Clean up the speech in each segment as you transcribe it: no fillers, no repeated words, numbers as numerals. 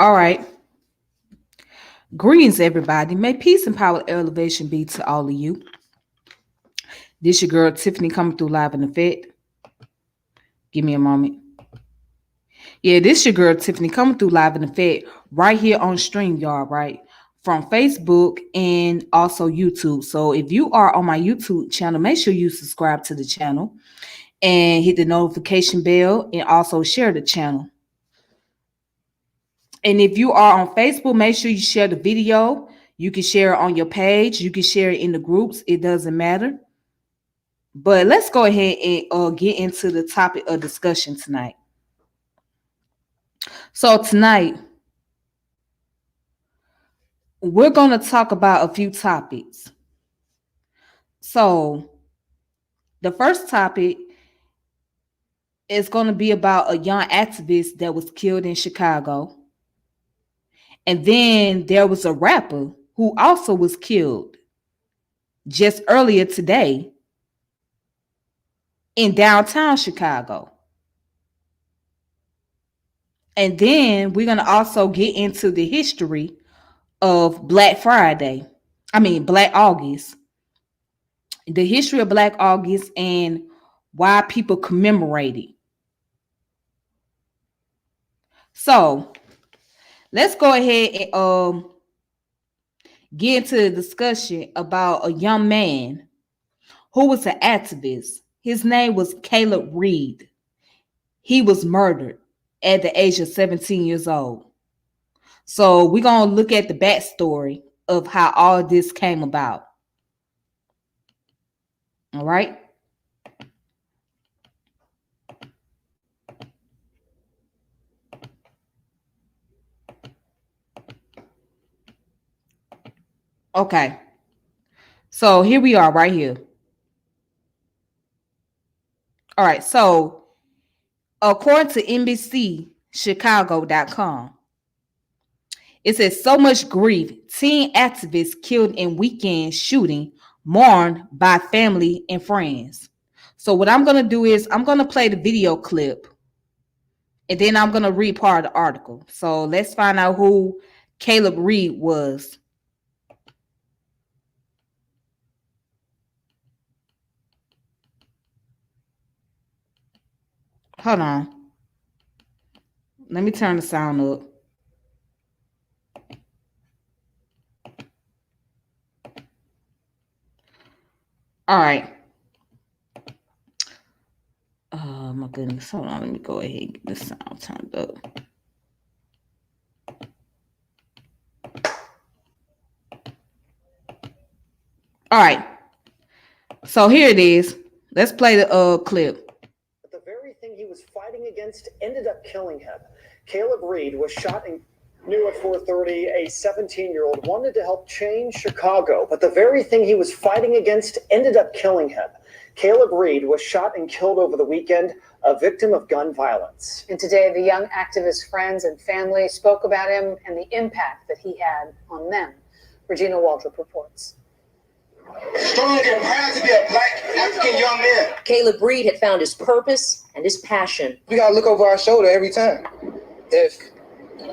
All right. Greetings, everybody. May peace and power elevation be to all of you. This your girl Tiffany coming through live in effect. Give me a moment. Yeah, this your girl Tiffany coming through live in effect right here on StreamYard, right? From Facebook and also YouTube. So if you are on my YouTube channel, make sure you subscribe to the channel and hit the notification bell and also share the channel. And if you are on Facebook, make sure you share the video. You can share it on your page. You can share it in the groups. It doesn't matter. But let's go ahead and get into the topic of discussion tonight. So tonight, we're going to talk about a few topics. So the first topic is going to be about a young activist that was killed in Chicago. And then there was a rapper who also was killed just earlier today in downtown Chicago. And then we're going to also get into the history of Black August. The history of Black August and why people commemorate it. So let's go ahead and get into the discussion about a young man who was an activist. His name was Caleb Reed. He was murdered at the age of 17 years old. So we're going to look at the backstory of how all this came about. All right. Okay. So here we are right here. All right. So according to NBCChicago.com, it says so much grief. Teen activists killed in weekend shooting, mourned by family and friends. So what I'm going to do is I'm going to play the video clip and then I'm going to read part of the article. So let's find out who Caleb Reed was. Hold on. Let me turn the sound up. All right. Oh my goodness. Hold on. Let me go ahead and get the sound turned up. All right. So here it is. Let's play the clip. But the very thing he was fighting against ended up killing him. Caleb Reed was shot and knew at 4:30 a 17-year-old wanted to help change Chicago, but the very thing he was fighting against ended up killing him. Caleb Reed was shot and killed over the weekend, a victim of gun violence. And today, the young activist's friends and family spoke about him and the impact that he had on them. Regina Waldrop reports. Strong and proud to be a Black African young man. Caleb Reed had found his purpose and his passion. We gotta look over our shoulder every time. If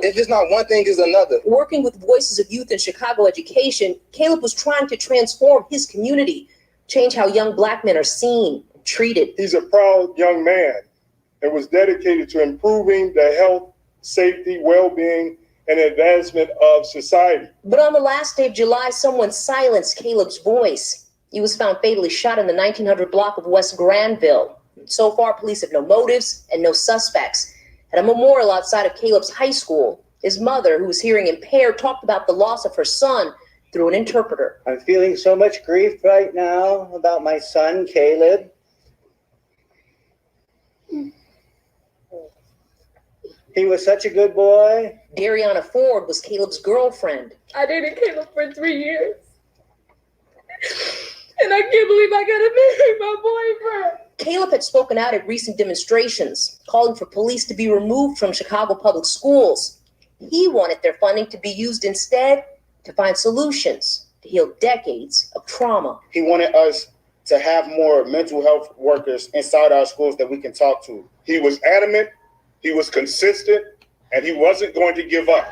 it's not one thing, it's another. Working with Voices of Youth in Chicago Education, Caleb was trying to transform his community, change how young Black men are seen and treated. He's a proud young man and was dedicated to improving the health, safety, well-being, and advancement of society. But on the last day of July, someone silenced Caleb's voice. He was found fatally shot in the 1900 block of West Granville. So far, police have no motives and no suspects. At a memorial outside of Caleb's high school, his mother, who was hearing impaired, talked about the loss of her son through an interpreter. I'm feeling so much grief right now about my son, Caleb. He was such a good boy. Dariana Ford was Caleb's girlfriend. I dated Caleb for 3 years. And I can't believe I gotta marry my boyfriend. Caleb had spoken out at recent demonstrations, calling for police to be removed from Chicago public schools. He wanted their funding to be used instead to find solutions to heal decades of trauma. He wanted us to have more mental health workers inside our schools that we can talk to. He was adamant, he was consistent, and he wasn't going to give up.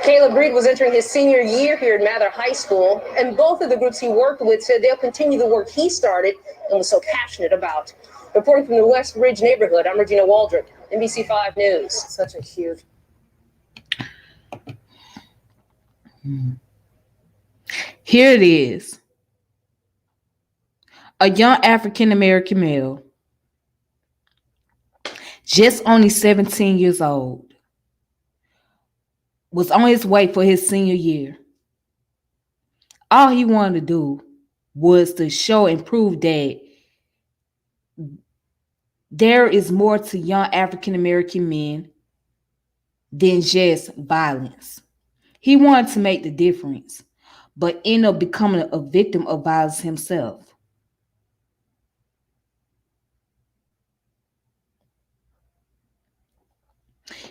Caleb Reed was entering his senior year here at Mather High School, and both of the groups he worked with said they'll continue the work he started and was so passionate about. Reporting from the West Ridge neighborhood, I'm Regina Waldrop, NBC5 News. Such a huge. Here it is. A young African American male, just only 17 years old, was on his way for his senior year. All he wanted to do was to show and prove that there is more to young African American men than just violence. He wanted to make the difference, but ended up becoming a victim of violence himself.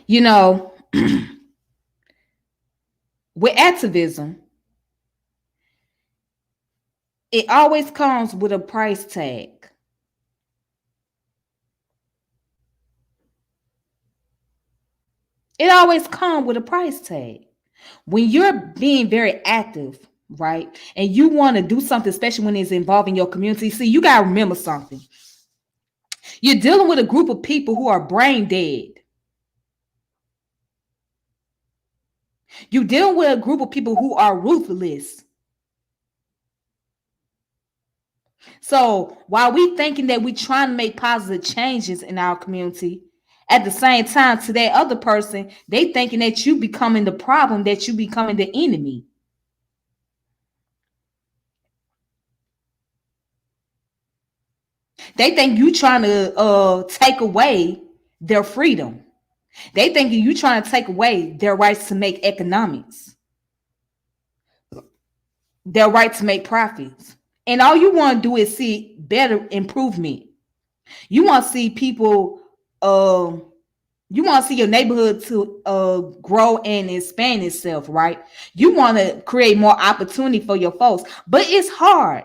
You know, with activism, it always comes with a price tag. It always comes with a price tag. When you're being very active, right, and you want to do something, especially when it's involving your community, see, you got to remember something. You're dealing with a group of people who are brain dead. You're dealing with a group of people who are ruthless. So while we thinking that we're trying to make positive changes in our community, at the same time, to that other person, they thinking that you becoming the problem, that you becoming the enemy. They think you trying to take away their freedom. They thinking you trying to take away their rights to make economics, their right to make profits. And all you want to do is see better improvement. You want to see people, you want to see your neighborhood to grow and expand itself, right? You want to create more opportunity for your folks, but it's hard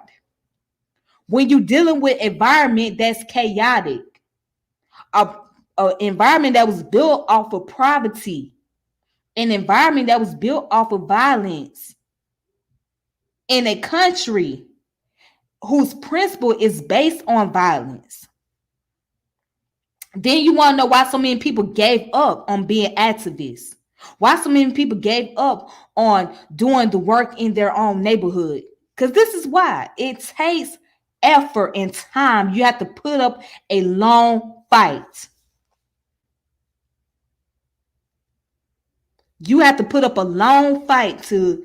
when you're dealing with environment that's chaotic, a environment that was built off of poverty, an environment that was built off of violence, in a country whose principle is based on violence. Then you want to know why so many people gave up on being activists. Why so many people gave up on doing the work in their own neighborhood. Because this is why. It takes effort and time. You have to put up a long fight. You have to put up a long fight to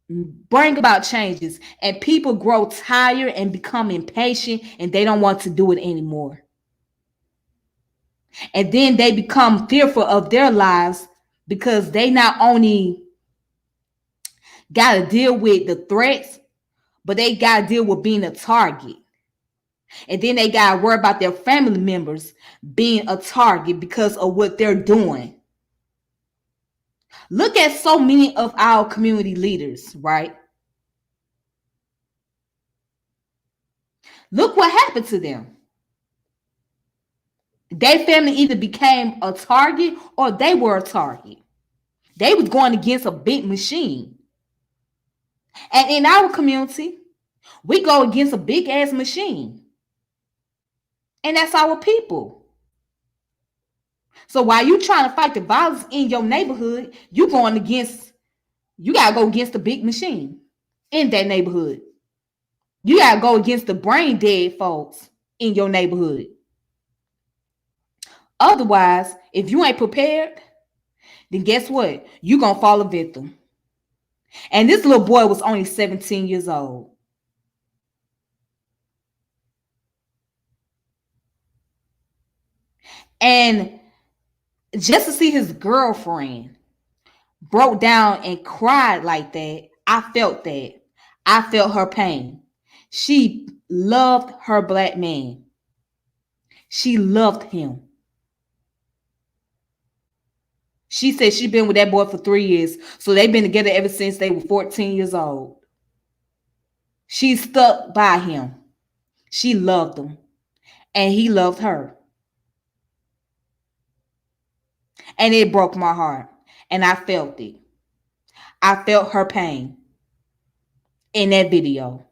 bring about changes. And people grow tired and become impatient and they don't want to do it anymore. And then they become fearful of their lives because they not only got to deal with the threats, but they got to deal with being a target. And then they got to worry about their family members being a target because of what they're doing. Look at so many of our community leaders, right? Look what happened to them. Their family either became a target or they were a target. They was going against a big machine. And in our community, we go against a big ass machine. And that's our people. So while you trying to fight the violence in your neighborhood, you gotta go against the big machine in that neighborhood. You gotta go against the brain dead folks in your neighborhood. Otherwise, if you ain't prepared, then guess what? You're gonna fall a victim. And this little boy was only 17 years old. And just to see his girlfriend broke down and cried like that, I felt that. I felt her pain. She loved her black man. She loved him. She said she'd been with that boy for 3 years. So they've been together ever since they were 14 years old. She stuck by him. She loved him. And he loved her. And it broke my heart. And I felt it. I felt her pain in that video.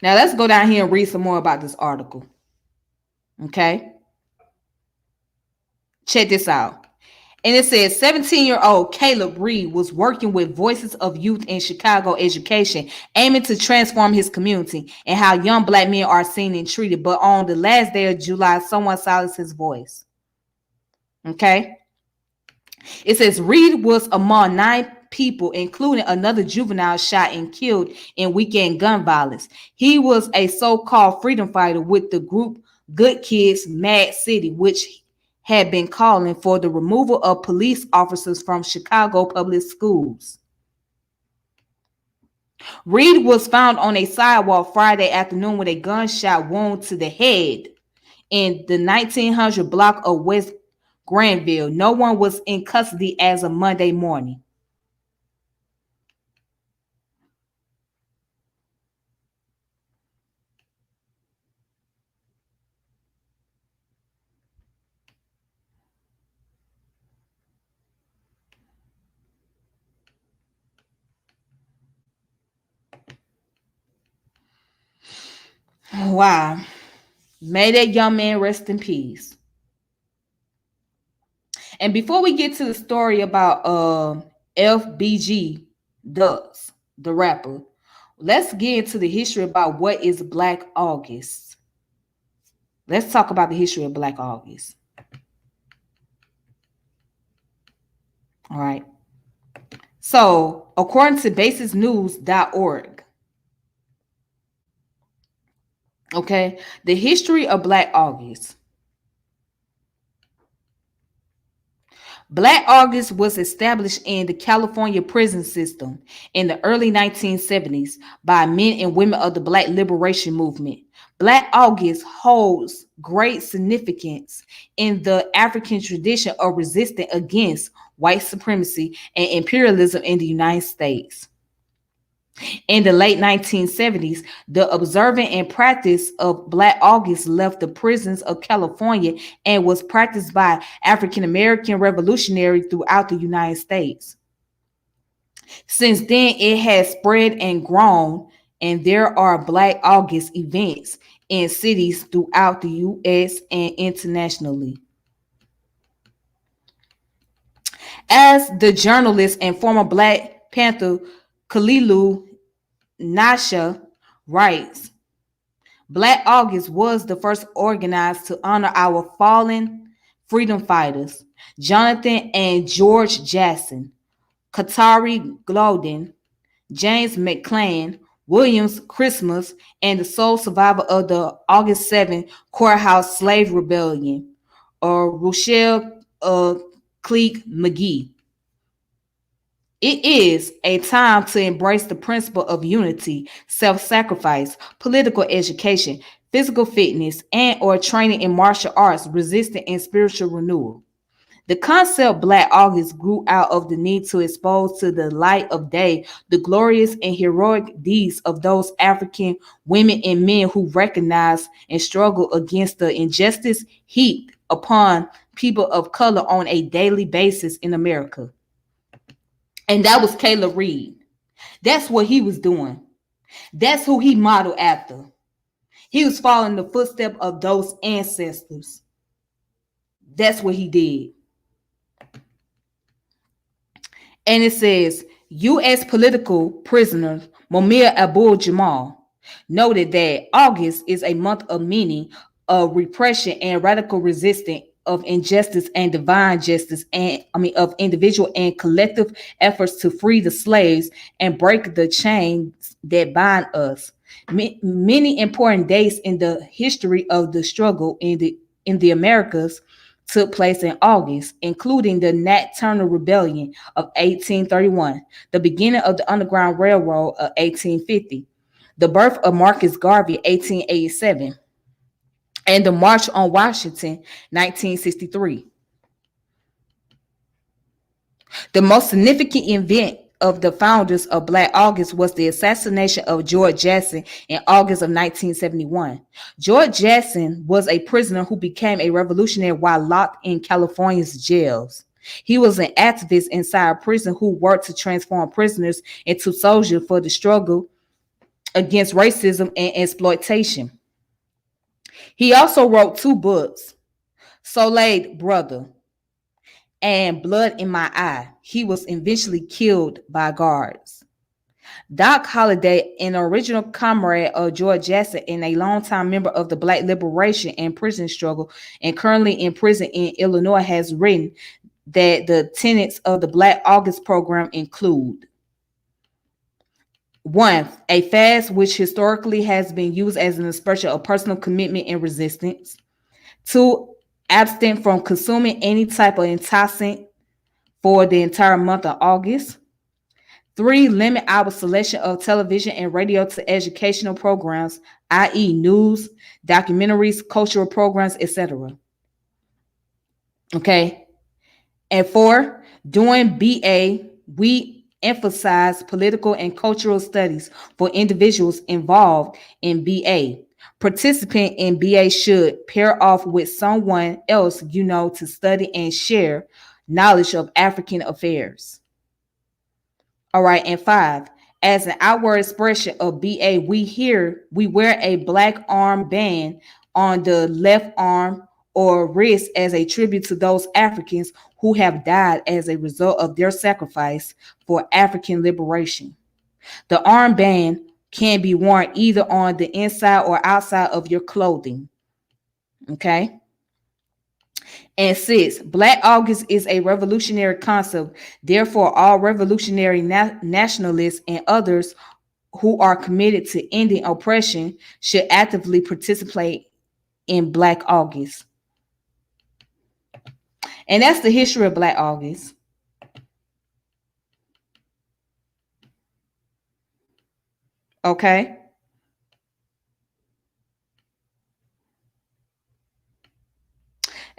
Now let's go down here and read some more about this article. Okay? Check this out. And it says 17-year-old Caleb Reed was working with Voices of Youth in Chicago Education, aiming to transform his community and how young black men are seen and treated. But on the last day of July, someone silenced his voice. Okay? It says Reed was among 9 people, including another juvenile shot and killed in weekend gun violence. He was a so-called freedom fighter with the group Good Kids Mad City, which had been calling for the removal of police officers from Chicago public schools. Reed was found on a sidewalk Friday afternoon with a gunshot wound to the head in the 1900 block of West Granville. No one was in custody as of Monday morning. Wow. May that young man rest in peace. And before we get to the story about FBG Ducks, the rapper, let's get into the history about what is Black August. Let's talk about the history of Black August. All right. So, according to basisnews.org, okay, the history of Black August. Black August was established in the California prison system in the early 1970s by men and women of the Black liberation movement. Black August holds great significance in the African tradition of resisting against white supremacy and imperialism in the United States. In the late 1970s, the observance and practice of Black August left the prisons of California and was practiced by African American revolutionaries throughout the United States. Since then, it has spread and grown, and there are Black August events in cities throughout the U.S. and internationally. As the journalist and former Black Panther Kalilu Nasha writes, Black August was the first organized to honor our fallen freedom fighters, Jonathan and George Jackson, Katari Glodden, James McClain, Williams Christmas, and the sole survivor of the August 7 courthouse slave rebellion, or Rochelle Cleek McGee. It is a time to embrace the principle of unity, self-sacrifice, political education, physical fitness, and or training in martial arts, resistance, and spiritual renewal. The concept Black August grew out of the need to expose to the light of day the glorious and heroic deeds of those African women and men who recognize and struggle against the injustice heaped upon people of color on a daily basis in America. And that was Caleb Reed. That's what he was doing. That's who he modeled after. He was following the footsteps of those ancestors. That's what he did. And it says, U.S. political prisoner Momir Abu-Jamal noted that August is a month of meaning of repression and radical resistance of injustice and divine justice, and of individual and collective efforts to free the slaves and break the chains that bind us. Many important dates in the history of the struggle in the Americas took place in August, including the Nat Turner Rebellion of 1831, the beginning of the Underground Railroad of 1850, the birth of Marcus Garvey 1887, and the March on Washington 1963. The most significant event of the founders of Black August was the assassination of George Jackson in August of 1971. George Jackson was a prisoner who became a revolutionary while locked in California's jails. He was an activist inside prison who worked to transform prisoners into soldiers for the struggle against racism and exploitation. He also wrote two books, Soleil Brother and Blood in My Eye. He was eventually killed by guards. Doc Holliday, an original comrade of George Jackson and a longtime member of the Black liberation and prison struggle, and currently in prison in Illinois, has written that the tenets of the Black August program include: one, a fast which historically has been used as an expression of personal commitment and resistance. Two, abstain from consuming any type of intoxicant for the entire month of August. Three, limit our selection of television and radio to educational programs, i.e. news, documentaries, cultural programs, etc. Okay. And four, during BA, we emphasize political and cultural studies for individuals involved in BA. Participant in BA should pair off with someone else you know to study and share knowledge of African affairs. All right, and five, as an outward expression of BA, we wear a black arm band on the left arm or wrist as a tribute to those Africans who have died as a result of their sacrifice for African liberation. The armband can be worn either on the inside or outside of your clothing. Okay. And six, Black August is a revolutionary concept. Therefore, all revolutionary nationalists and others who are committed to ending oppression should actively participate in Black August. And that's the history of Black August. Okay.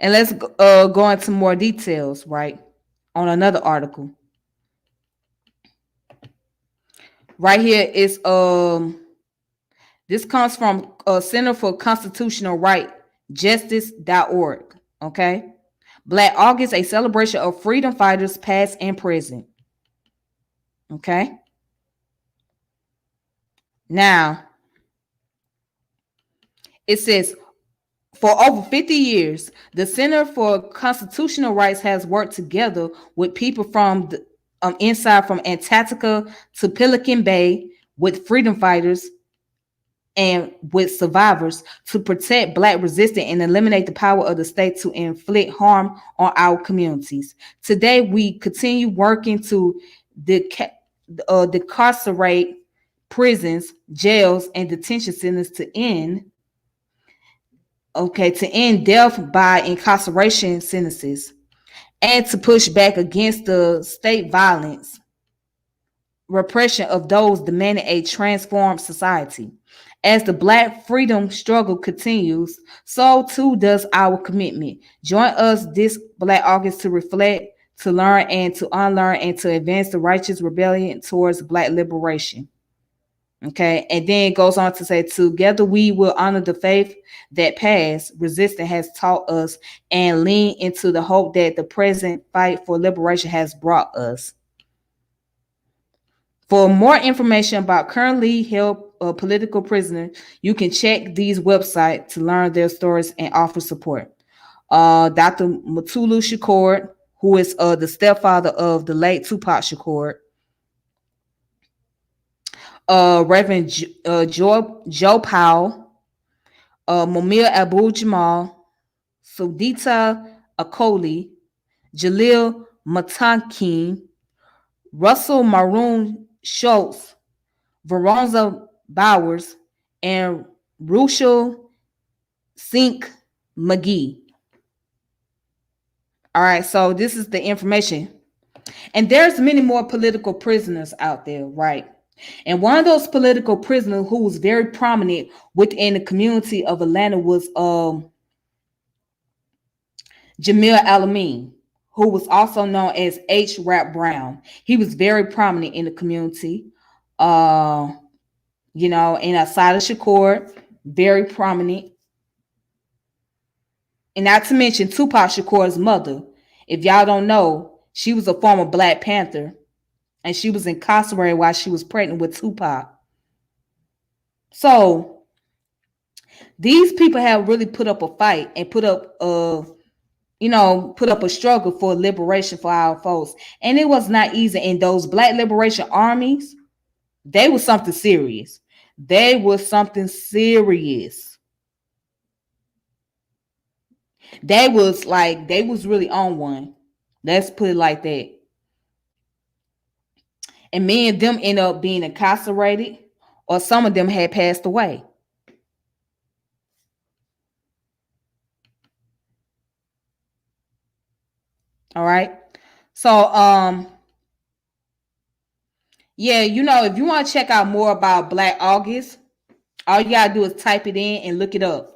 And let's go into more details, right, on another article. Right here is this comes from Center for Constitutional Right, justice.org. Okay. Black August, a celebration of freedom fighters past and present. Okay. Now, it says, for over 50 years, the Center for Constitutional Rights has worked together with people from the inside from Antarctica to Pelican Bay, with freedom fighters and with survivors to protect Black resistance and eliminate the power of the state to inflict harm on our communities. Today, we continue working to decarcerate prisons, jails, and detention centers to end death by incarceration sentences, and to push back against the state violence, repression of those demanding a transformed society. As the Black freedom struggle continues, so too does our commitment. Join us this Black August to reflect, to learn, and to unlearn, and to advance the righteous rebellion towards Black liberation. Okay, and then it goes on to say, together we will honor the faith that past resistance has taught us and lean into the hope that the present fight for liberation has brought us. For more information about currently held political prisoners, you can check these websites to learn their stories and offer support. Dr. Mutulu Shakur, who is the stepfather of the late Tupac Shakur, Reverend Joe Powell, Mumia Abu Jamal, Sudita Akoli, Jalil Matankin, Russell Maroon Schultz, Veronza Bowers, and Rushel Sink McGee. All right, so this is the information. And there's many more political prisoners out there, right? And one of those political prisoners who was very prominent within the community of Atlanta was Jamil Alameen, who was also known as H. Rap Brown. He was very prominent in the community. Uh, and outside of Shakur, very prominent. And not to mention Tupac Shakur's mother. If y'all don't know, she was a former Black Panther, and she was incarcerated while she was pregnant with Tupac. So these people have really put up a fight and put up a struggle for liberation for our folks. And it was not easy. And those Black liberation armies, they were something serious. They were something serious. They was really on one. Let's put it like that. And many of them end up being incarcerated, or some of them had passed away. All right. So, if you want to check out more about Black August, all you gotta do is type it in and look it up.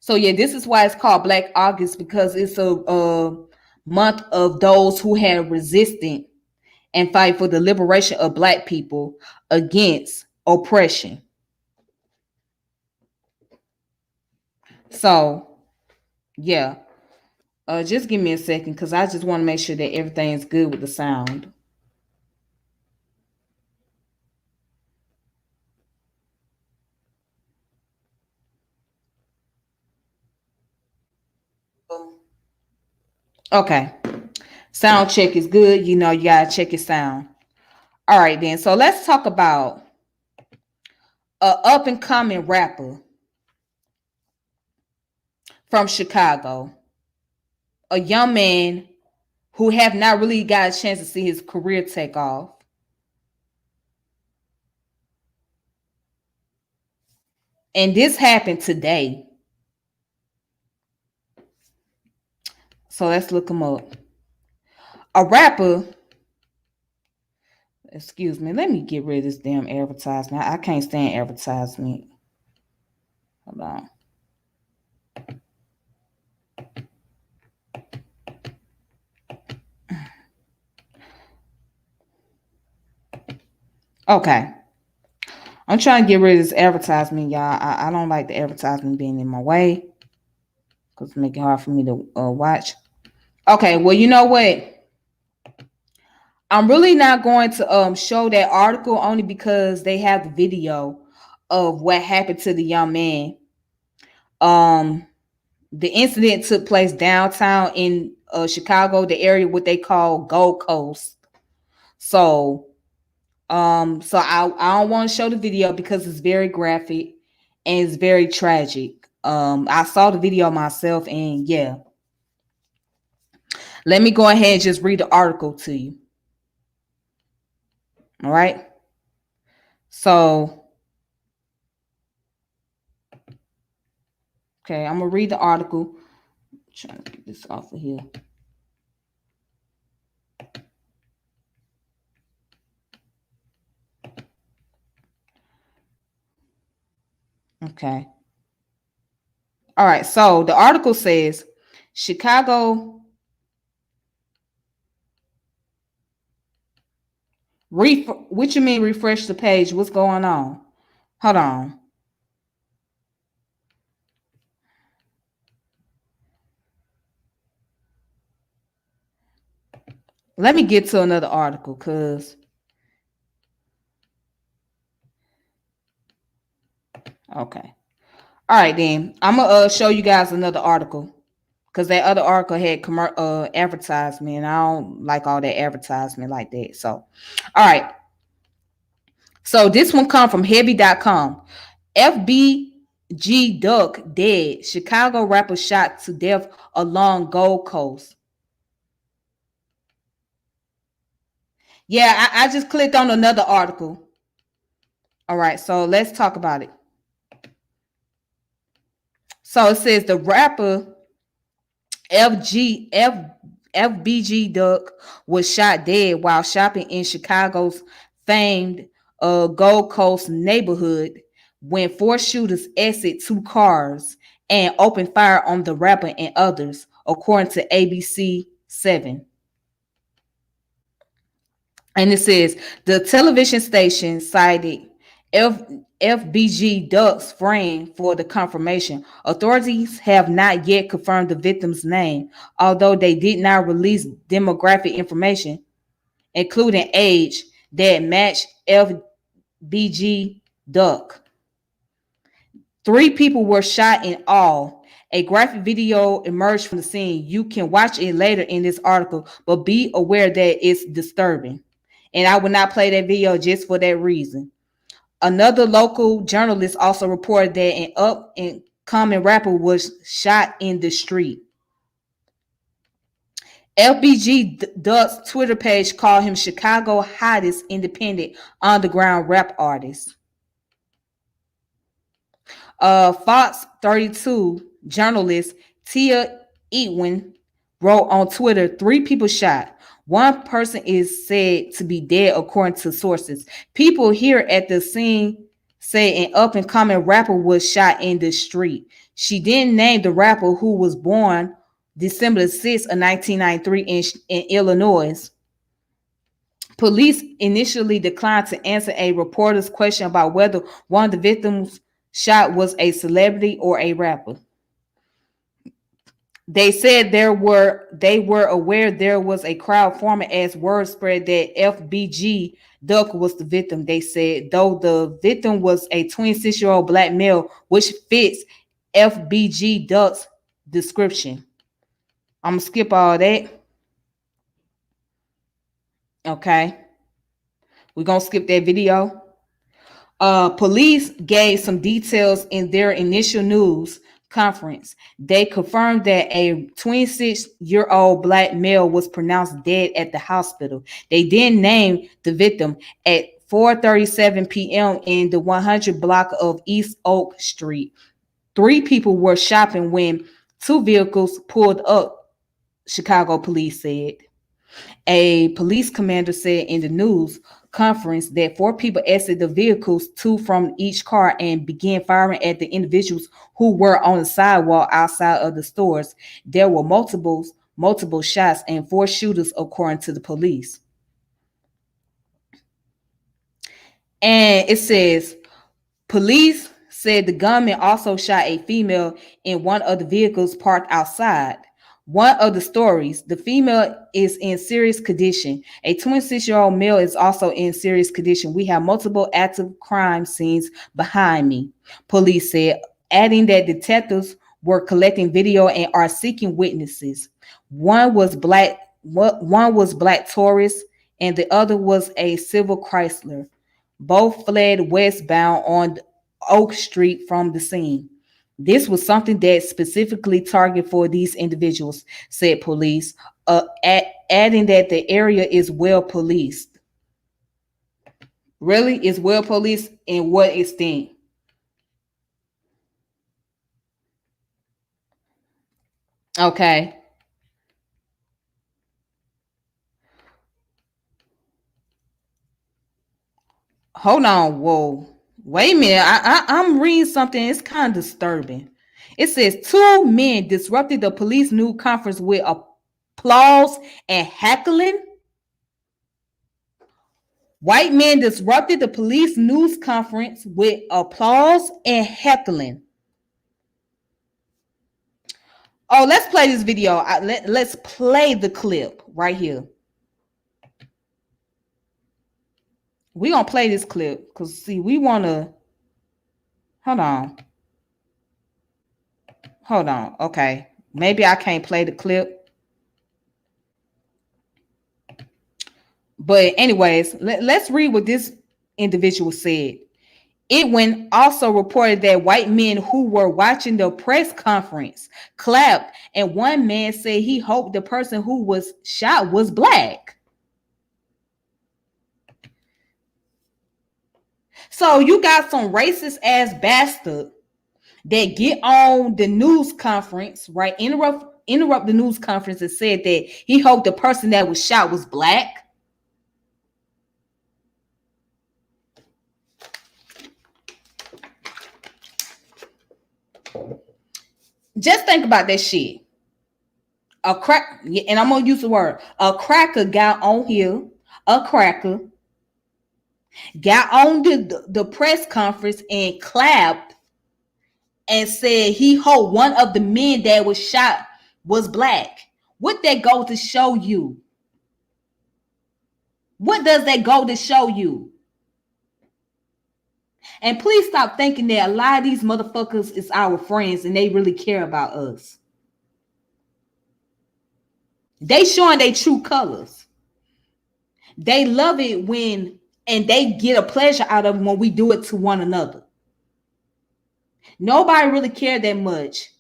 So yeah, this is why it's called Black August, because it's a month of those who had resisted and fight for the liberation of Black people against oppression. So yeah, just give me a second, because I just want to make sure that everything's good with the sound. Okay. Sound check is good. You gotta check your sound. All right, then. So let's talk about a up and coming rapper from Chicago. A young man who have not really got a chance to see his career take off. And this happened today. So let's look him up. A rapper, excuse me, let me get rid of this damn advertisement. I can't stand advertisement. Hold on. Okay. I'm trying to get rid of this advertisement, y'all. I don't like the advertisement being in my way, because it's making it hard for me to watch. Okay, well, you know what? I'm really not going to show that article, only because they have the video of what happened to the young man. The incident took place downtown in Chicago, the area what they call Gold Coast. So I don't want to show the video because it's very graphic and it's very tragic. I saw the video myself, and yeah. Let me go ahead and just read the article to you. All right. So, okay, I'm gonna read the article. I'm trying to get this off of here. Okay. All right. So the article says Chicago what you mean refresh the page? What's going on? Hold on. Let me get to another article, because okay. All right, then. I'm gonna show you guys another article, because that other article had advertisement, and I don't like all that advertisement like that. So, all right. So this one come from heavy.com. FBG Duck dead. Chicago rapper shot to death along Gold Coast. Yeah, I just clicked on another article. All right, so let's talk about it. So it says the rapper FBG Duck was shot dead while shopping in Chicago's famed Gold Coast neighborhood when four shooters exited two cars and opened fire on the rapper and others, according to ABC 7. And it says the television station cited FBG Duck's friend for the confirmation. Authorities have not yet confirmed the victim's name, although they did not release demographic information, including age, that matched FBG Duck. 3 people were shot in all. A graphic video emerged from the scene. You can watch it later in this article, but be aware that it's disturbing. And I will not play that video just for that reason. Another local journalist also reported that an up and coming rapper was shot in the street. FBG Duck's Twitter page called him Chicago's hottest independent underground rap artist. Fox 32 journalist Tia Ewing wrote on Twitter, 3 people shot. 1 person is said to be dead, according to sources. People here at the scene say an up-and-coming rapper was shot in the street. She didn't name the rapper, who was born December 6 of 1993 in Illinois. Police initially declined to answer a reporter's question about whether one of the victims shot was a celebrity or a rapper. They said they were aware there was a crowd forming as word spread that FBG Duck was the victim. They said, though the victim was a 26-year-old black male, which fits FBG Duck's description. I'm gonna skip all that. Okay, we're gonna skip that video. Police gave some details in their initial news conference. They confirmed that a 26-year-old black male was pronounced dead at the hospital. They then named the victim at 4:37 p.m. in the 100 block of East Oak Street. 3 people were shopping when 2 vehicles pulled up, Chicago police said. A police commander said in the news conference that 4 people exited the vehicles, 2 from each car, and began firing at the individuals who were on the sidewalk outside of the stores. There were multiple shots and 4 shooters, according to the police. And it says police said the gunman also shot a female in one of the vehicles parked outside. One of the stories, the female is in serious condition. A 26-year-old male is also in serious condition. We have multiple active crime scenes behind me, police said, adding that detectives were collecting video and are seeking witnesses. One was black Taurus, and the other was a silver Chrysler. Both fled westbound on Oak Street from the scene. This was something that specifically targeted for these individuals, said police, adding that the area is well policed. Really? Is well policed in what extent? Okay. Hold on. Whoa. Wait a minute. I'm reading something. It's kind of disturbing. It says 2 men disrupted the police news conference with applause and heckling. White men disrupted the police news conference with applause and heckling. Oh, let's play this video. Let's play the clip right here. We're going to play this clip because, see, we want to... Hold on. Okay. Maybe I can't play the clip. But anyways, let's read what this individual said. Itwin also reported that white men who were watching the press conference clapped, and one man said he hoped the person who was shot was black. So you got some racist ass bastard that get on the news conference, right? Interrupt the news conference and said that he hoped the person that was shot was black. Just think about that shit. A crack, and I'm gonna use the word, a cracker got on here, a cracker got on the press conference and clapped and said he hope one of the men that was shot was black. What that go to show you? What does that go to show you? And please stop thinking that a lot of these motherfuckers is our friends and they really care about us. They showing their true colors. They love it when, and they get a pleasure out of it when we do it to one another. Nobody really care that much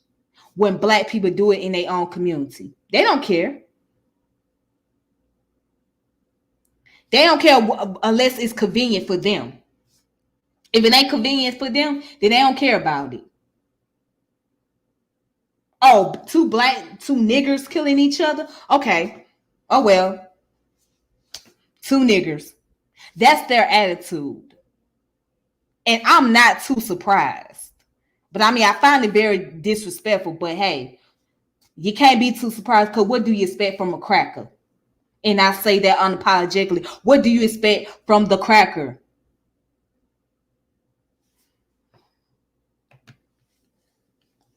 when black people do it in their own community. They don't care. They don't care unless it's convenient for them. If it ain't convenient for them, then they don't care about it. Oh, two niggers killing each other? Okay. Oh, well. Two niggers. That's their attitude. And I'm not too surprised. But I mean, I find it very disrespectful. But hey, you can't be too surprised because what do you expect from a cracker? And I say that unapologetically. What do you expect from the cracker?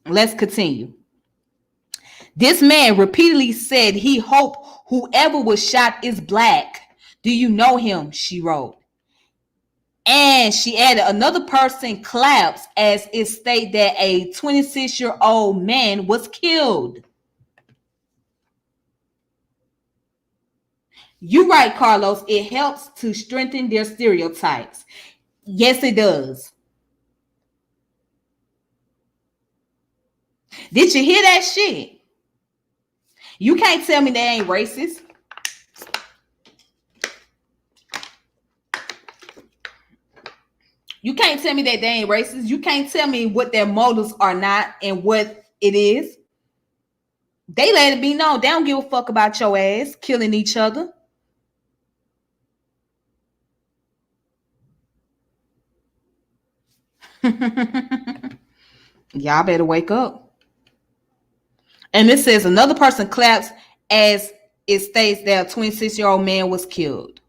Let's continue. This man repeatedly said he hoped whoever was shot is black. Do you know him? She wrote. And she added, another person claps as it stated that a 26-year-old man was killed. You're right, Carlos. It helps to strengthen their stereotypes. Yes, it does. Did you hear that shit? You can't tell me they ain't racist. You can't tell me that they ain't racist. You can't tell me what their motives are not and what it is. They let it be known. They don't give a fuck about your ass killing each other. Y'all better wake up. And it says another person claps as it states that a 26-year-old man was killed.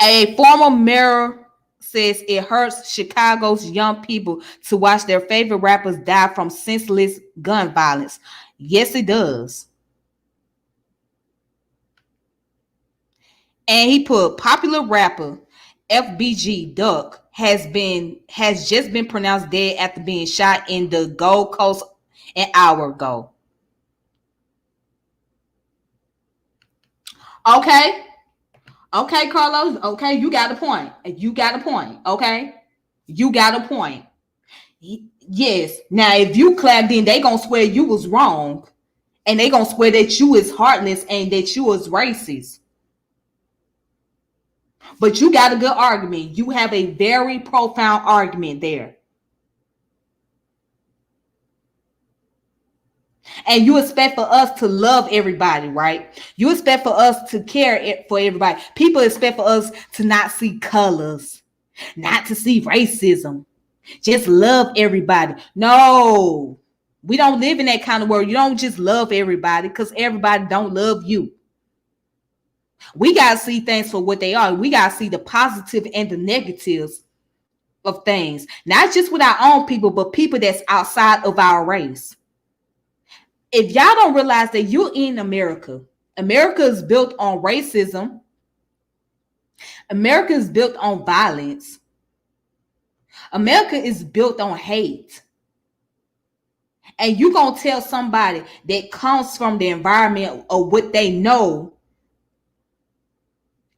A former mayor says it hurts Chicago's young people to watch their favorite rappers die from senseless gun violence. Yes, it does. And he put popular rapper FBG Duck has just been pronounced dead after being shot in the Gold Coast an hour ago. Okay, Carlos. Okay, you got a point. You got a point. Okay, you got a point. Yes. Now, if you clapped in, they gonna swear you was wrong, and they gonna swear that you is heartless and that you was racist. But you got a good argument. You have a very profound argument there. And you expect for us to love everybody, right? You expect for us to care for everybody. People expect for us to not see colors, not to see racism. Just love everybody. No, we don't live in that kind of world. You don't just love everybody because everybody don't love you. We got to see things for what they are. We got to see the positive and the negatives of things. Not just with our own people, but people that's outside of our race. If y'all don't realize that you're in America, America is built on racism. America is built on violence. America is built on hate. And you going to tell somebody that comes from the environment of what they know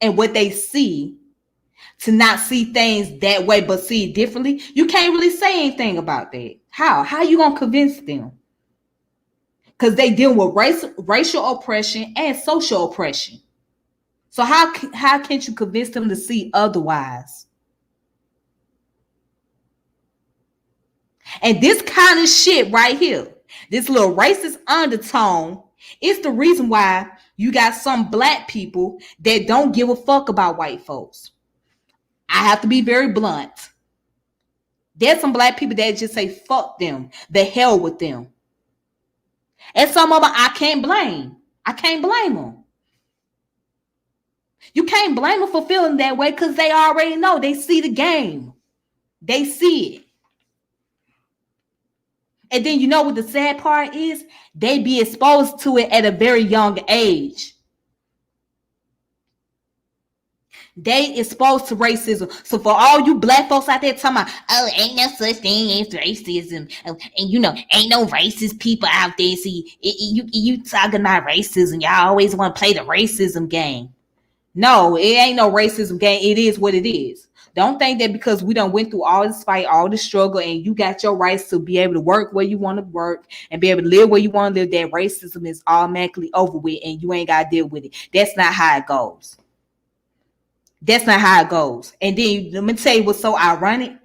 and what they see to not see things that way but see it differently? You can't really say anything about that. How are you going to convince them? Because they deal with racial oppression and social oppression. So how can't you convince them to see otherwise? And this kind of shit right here, this little racist undertone, is the reason why you got some black people that don't give a fuck about white folks. I have to be very blunt. There's some black people that just say, fuck them, the hell with them. And some of them I can't blame. I can't blame them. You can't blame them for feeling that way because they already know. They see the game. They see it. And then you know what the sad part is? They be exposed to it at a very young age. They exposed to racism. So for all you black folks out there talking about, oh, ain't no such thing as racism. And you know, ain't no racist people out there. See, you talking about racism. Y'all always want to play the racism game. No, it ain't no racism game. It is what it is. Don't think that because we done went through all this fight, all this struggle, and you got your rights to be able to work where you want to work and be able to live where you want to live, that racism is automatically over with and you ain't got to deal with it. That's not how it goes. That's not how it goes. And then let me tell you what's so ironic,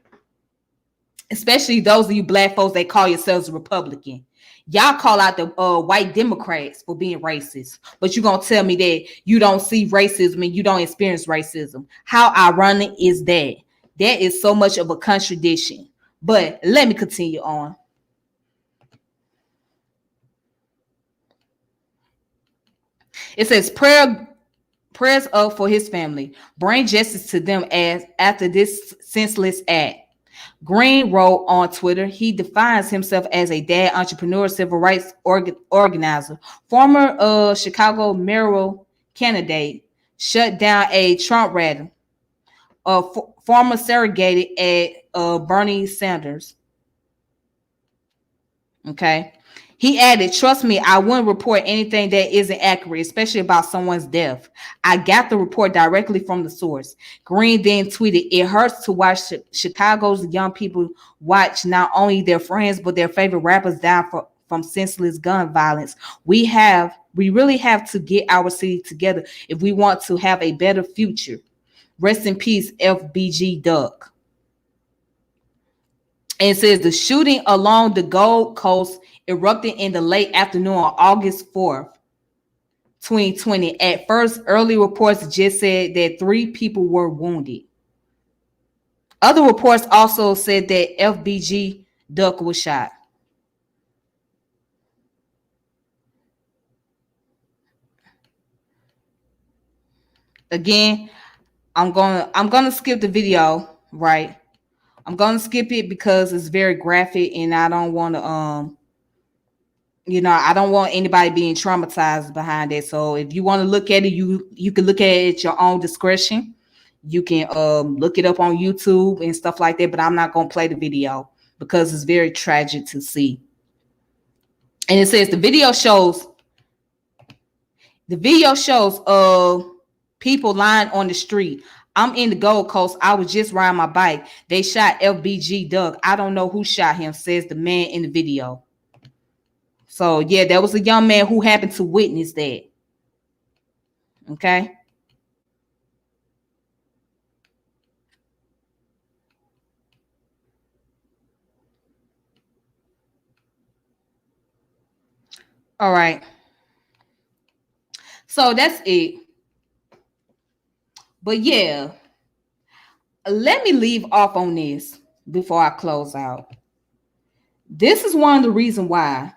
especially those of you black folks that call yourselves Republican. Y'all call out the white Democrats for being racist, but you're going to tell me that you don't see racism and you don't experience racism. How ironic is that? That is so much of a contradiction. But let me continue on. It says prayers up for his family. Bring justice to them as after this senseless act. Green wrote on Twitter, he defines himself as a dad, entrepreneur, civil rights organizer, former Chicago mayoral candidate, shut down a Trump rally, former surrogated at Bernie Sanders. Okay. He added, trust me, I wouldn't report anything that isn't accurate, especially about someone's death. I got the report directly from the source. Green then tweeted, it hurts to watch Chicago's young people watch not only their friends, but their favorite rappers die from senseless gun violence. We really have to get our city together if we want to have a better future. Rest in peace, FBG Duck. And it says the shooting along the Gold Coast erupted in the late afternoon on August 4th, 2020. At first, early reports just said that 3 people were wounded. Other reports also said that FBG Duck was shot. Again, I'm gonna skip the video, right? I'm gonna skip it because it's very graphic and I don't want to I don't want anybody being traumatized behind it. So if you want to look at it, you can look at it at your own discretion. You can look it up on YouTube and stuff like that, but I'm not going to play the video because it's very tragic to see. And it says the video shows people lying on the street. I'm in the Gold Coast. I was just riding my bike. They shot FBG Doug. I don't know who shot him, says the man in the video. So, yeah, there was a young man who happened to witness that. Okay. All right. So that's it. But yeah, let me leave off on this before I close out. This is one of the reasons why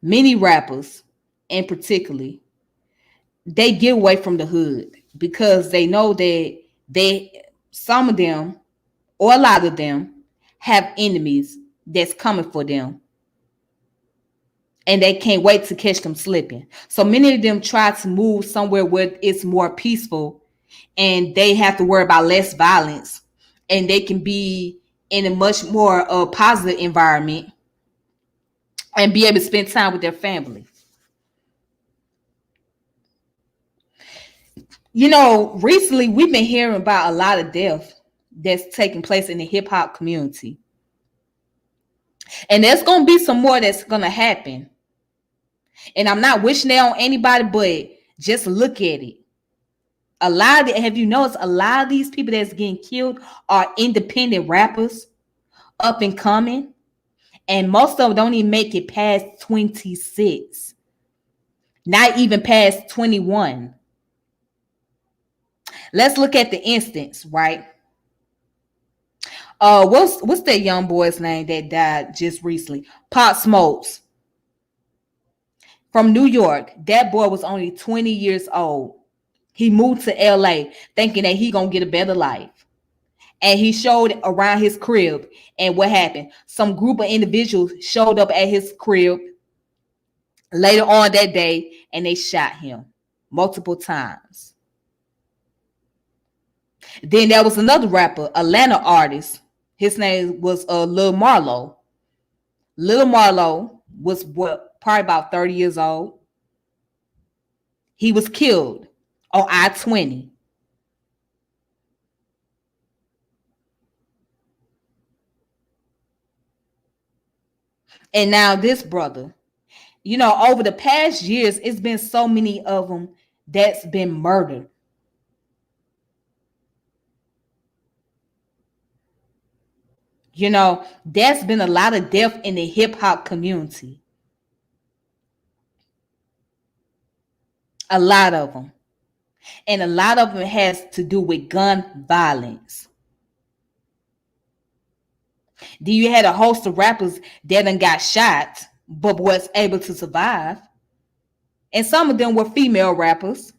many rappers, and particularly, they get away from the hood because they know that some of them or a lot of them have enemies that's coming for them. And they can't wait to catch them slipping. So many of them try to move somewhere where it's more peaceful and they have to worry about less violence and they can be in a much more positive environment and be able to spend time with their family. You know, recently we've been hearing about a lot of death that's taking place in the hip hop community. And there's going to be some more that's going to happen. And I'm not wishing that on anybody, but just look at it. Have you noticed a lot of these people that's getting killed are independent rappers, up and coming, and most of them don't even make it past 26, not even past 21. Let's look at the instance, right? What's that young boy's name that died just recently? Pop Smokes from New York. That boy was only 20 years old. He moved to LA thinking that he gonna get a better life. And he showed around his crib. And what happened? Some group of individuals showed up at his crib later on that day and they shot him multiple times. Then there was another rapper, Atlanta artist. His name was Lil Marlo. Lil Marlo was probably about 30 years old. He was killed on I-20. And now this brother, over the past years, it's been so many of them that's been murdered. There's been a lot of death in the hip hop community. A lot of them. And a lot of them has to do with gun violence. Then you had a host of rappers that done got shot, but was able to survive. And some of them were female rappers.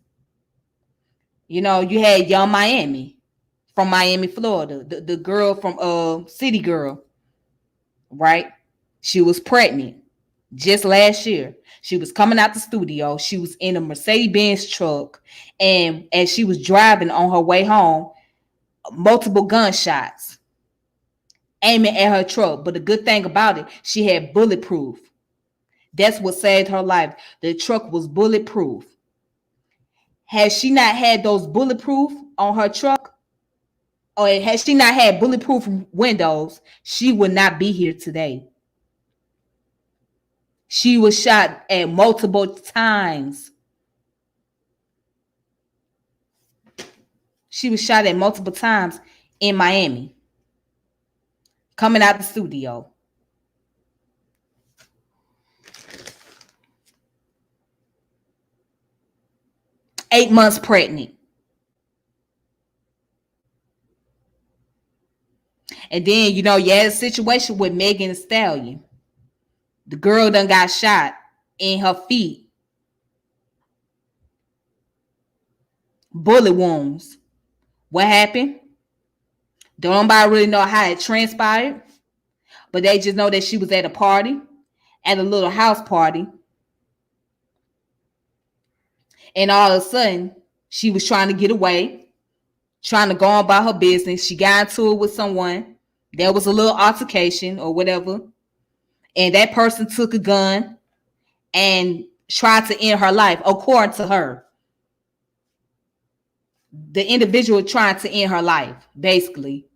You had Young Miami from Miami, Florida. The girl from City Girl, right? She was pregnant just last year. She was coming out the studio. She was in a Mercedes-Benz truck. And as she was driving on her way home, multiple gunshots aiming at her truck. But the good thing about it, she had bulletproof. That's what saved her life. The truck was bulletproof. Had she not had those bulletproof on her truck, or had she not had bulletproof windows, she would not be here today. She was shot at multiple times. She was shot at multiple times in Miami, coming out the studio. Eight months pregnant. And then, you had a situation with Megan Thee Stallion. The girl done got shot in her feet. Bullet wounds. What happened? Don't nobody really know how it transpired. But they just know that she was at a party, at a little house party. And all of a sudden, she was trying to get away, trying to go on about her business. She got into it with someone. There was a little altercation or whatever. And that person took a gun and tried to end her life, according to her. The individual tried to end her life, basically.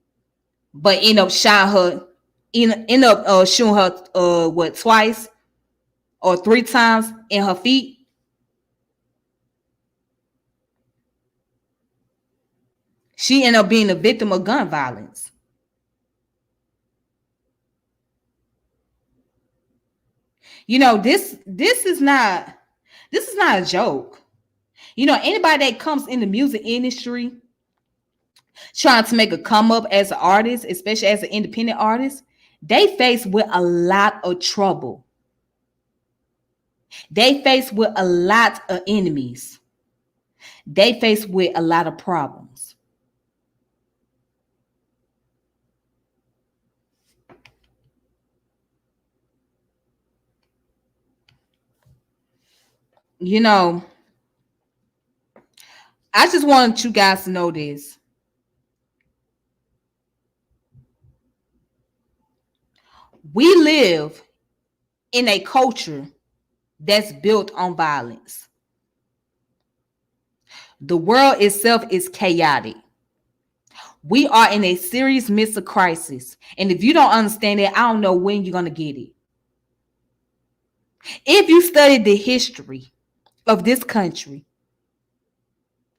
But end up shooting her, twice or three times in her feet. She ended up being a victim of gun violence. This is not a joke. Anybody that comes in the music industry trying to make a come up as an artist, especially as an independent artist, they face with a lot of trouble. They face with a lot of enemies. They face with a lot of problems. I just want you guys to know this. We live in a culture that's built on violence. The world itself is chaotic. We are in a serious midst of crisis. And if you don't understand it, I don't know when you're going to get it. If you study the history of this country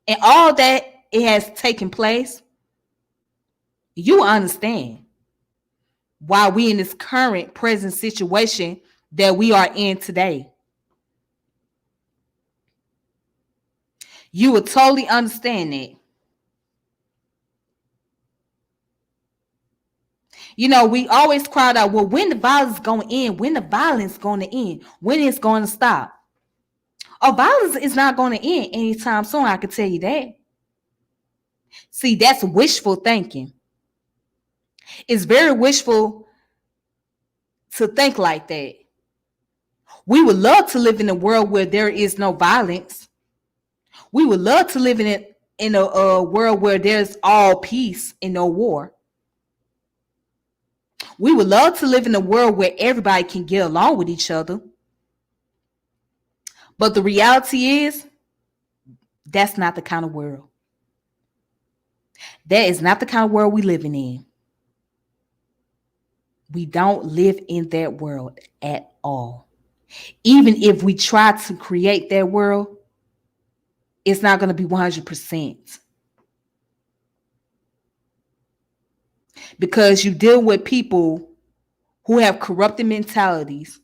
and all that it has taken place, you understand why we in this current present situation that we are in today. You will totally understand that. You know, we always cried out, well, when the violence going to end? When the violence going to end? When it's going to stop? Oh, violence is not going to end anytime soon. I can tell you that. See, that's wishful thinking. It's very wishful to think like that. We would love to live in a world where there is no violence. We would love to live in a world where there's all peace and no war. We would love to live in a world where everybody can get along with each other. But the reality is, that's not the kind of world. That is not the kind of world we're living in. We don't live in that world at all. Even if we try to create that world, it's not going to be 100%. Because you deal with people who have corrupted mentalities,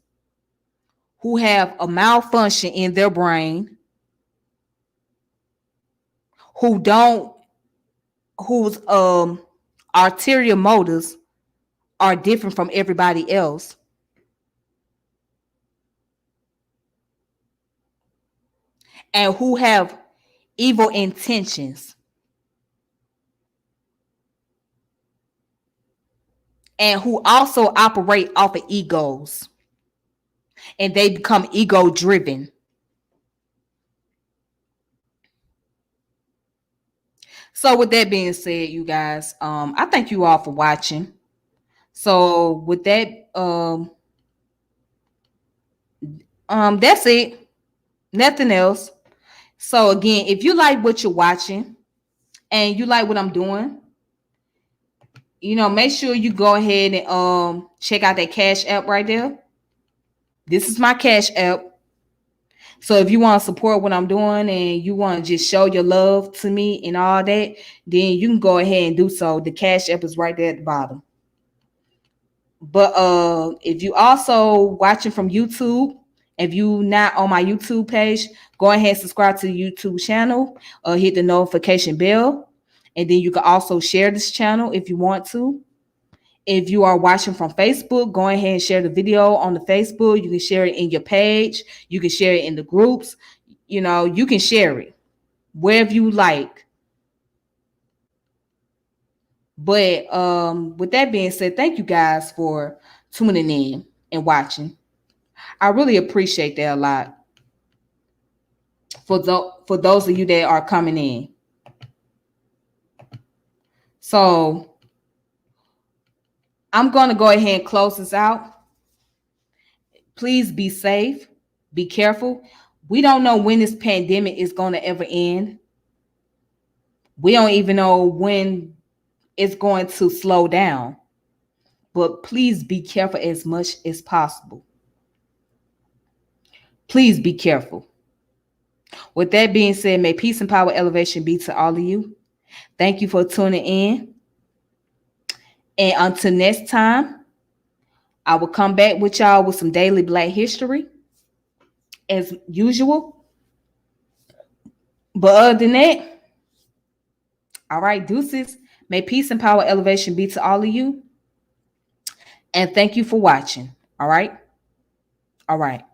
who have a malfunction in their brain, whose arterial motives are different from everybody else. And who have evil intentions. And who also operate off of egos. And they become ego driven. So with that being said, you guys, I thank you all for watching. So with that, that's it. Nothing else. So again, if you like what you're watching and you like what I'm doing, you know, make sure you go ahead and check out that Cash App right there. This is my Cash App. So if you want to support what I'm doing and you want to just show your love to me and all that, then you can go ahead and do so. The Cash App is right there at the bottom. But if you also watching from YouTube, if you not on my YouTube page, go ahead and subscribe to the YouTube channel. Hit the notification bell. And then you can also share this channel if you want to. If you are watching from Facebook, go ahead and share the video on the Facebook. You can share it in your page. You can share it in the groups. You know, you can share it wherever you like. But with that being said, thank you guys for tuning in and watching. I really appreciate that a lot. For those of you that are coming in. So I'm going to go ahead and close this out. Please be safe. Be careful. We don't know when this pandemic is going to ever end. We don't even know when it's going to slow down. But please be careful as much as possible. Please be careful. With that being said, may peace and power elevation be to all of you. Thank you for tuning in. And until next time, I will come back with y'all with some daily Black history as usual. But other than that, all right, deuces. May peace and power elevation be to all of you. And thank you for watching. All right. All right.